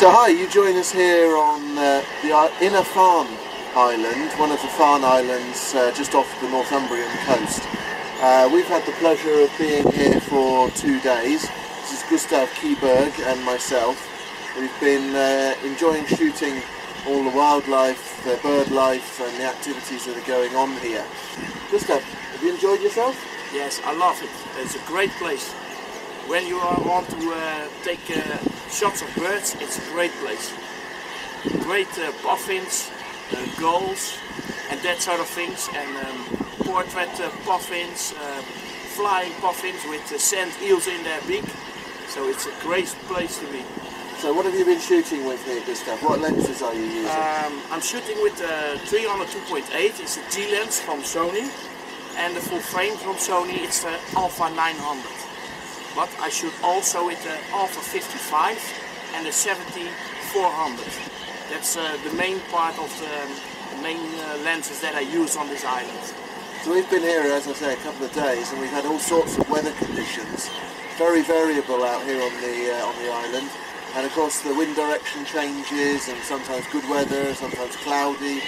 So hi, you join us here on the inner Farne Island, one of the Farne Islands just off the Northumbrian coast. We've had the pleasure of being here for 2 days. This is Gustav Kieberg and myself. We've been enjoying shooting all the wildlife, the bird life and the activities that are going on here. Gustav, have you enjoyed yourself? Yes, I love it. It's a great place. When you want to take shots of birds, it's a great place. Great puffins, gulls and that sort of things, and portrait puffins, flying puffins with sand eels in their beak. So it's a great place to be. So what have you been shooting with here, Gustav? What lenses are you using? I'm shooting with 300 2.8. It's a G lens from Sony, and the full frame from Sony, it's the Alpha 900. But I shoot also with the Alpha 55 and the 70-400. That's the main part of the main lenses that I use on this island. So we've been here, as I say, a couple of days, and we've had all sorts of weather conditions. Very variable out here on the island. And of course the wind direction changes, and sometimes good weather, sometimes cloudy.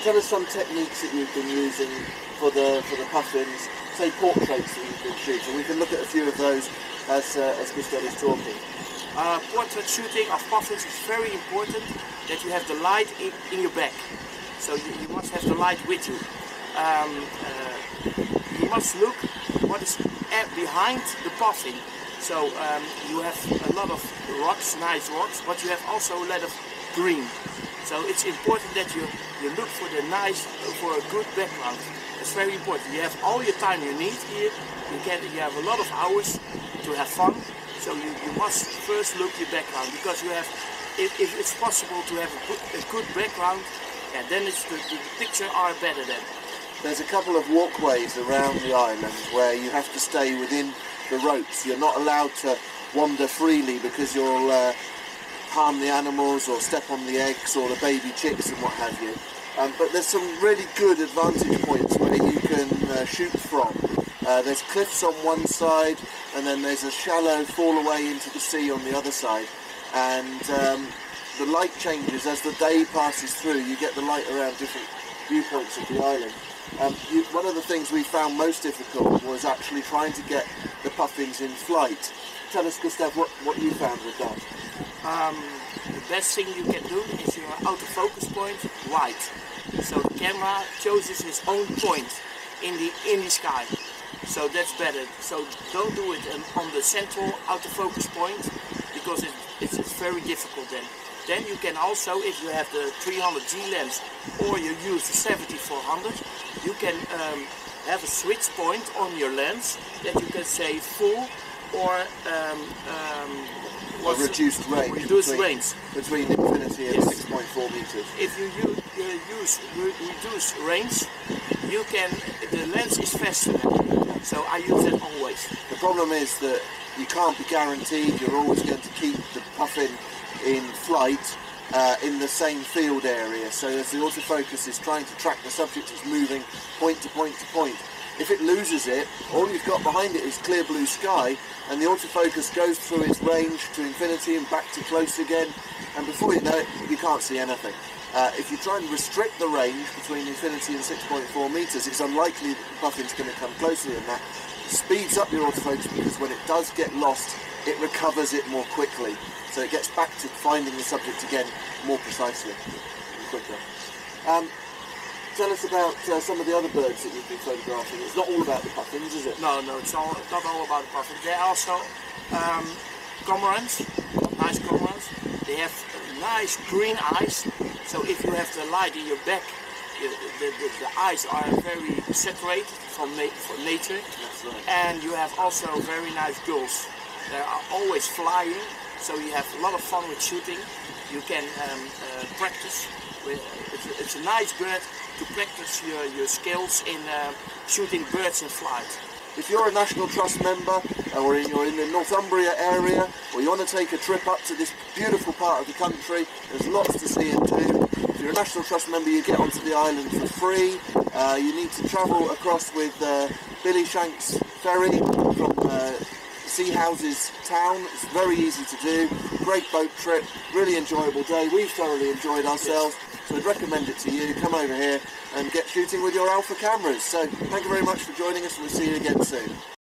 Tell us some techniques that you've been using for the puffins, say portraits that you've been shooting. We can look at a few of those as Gustav is talking. Portrait shooting of puffins is very important that you have the light in your back. So you must have the light with you. You must look what is behind the puffin. So you have a lot of rocks, nice rocks, but you have also a lot of green. So it's important that you look for a good background. It's very important. You have all your time you need here. You have a lot of hours to have fun. So you must first look your background, because you have, if it's possible to have a good background, yeah, then the picture are better then. There's a couple of walkways around the island where you have to stay within the ropes. You're not allowed to wander freely because you'll harm the animals or step on the eggs or the baby chicks and what have you. But there's some really good advantage points where you can shoot from. There's cliffs on one side, and then there's a shallow fall away into the sea on the other side. And the light changes as the day passes through. You get the light around different viewpoints of the island. One of the things we found most difficult was actually trying to get the puffins in flight. Tell us, Gustav, what you found with that. The best thing you can do is your autofocus point wide. So the camera chooses its own point in the sky. So that's better. So don't do it on the central autofocus point, because it's very difficult then. Then you can also, if you have the 300G lens or you use the 70-400, you can have a switch point on your lens that you can say full or reduced range. Between infinity and yes. 6.4 meters. If you use reduced range, the lens is faster. So I use that always. The problem is that you can't be guaranteed you're always going to keep the puffin in flight in the same field area. So as the autofocus is trying to track the subject as moving point to point to point, if it loses it, all you've got behind it is clear blue sky, and the autofocus goes through its range to infinity and back to close again, and before you know it, you can't see anything. If you try and restrict the range between infinity and 6.4 meters, it's unlikely that the puffin's going to come closer than that. It speeds up your autofocus, because when it does get lost, it recovers it more quickly. So it gets back to finding the subject again more precisely and quicker. Tell us about some of the other birds that you've been photographing. It's not all about the puffins, is it? No, it's not all about the puffins. There are also cormorants, nice cormorants. They have nice green eyes. So if you have the light in your back, the eyes are very separated from nature. That's right. And you have also very nice gulls. They are always flying, so you have a lot of fun with shooting. You can practice with. It's a nice bird to practice your skills in shooting birds in flight. If you're a National Trust member, or you're in the Northumbria area, or you want to take a trip up to this beautiful part of the country, there's lots to see and do. If you're a National Trust member, you get onto the island for free. You need to travel across with Billy Shank's ferry from Sea Houses town. It's very easy to do, great boat trip, really enjoyable day. We've thoroughly enjoyed ourselves, so I'd recommend it to you. Come over here and get shooting with your Alpha cameras. So thank you very much for joining us, and we'll see you again soon.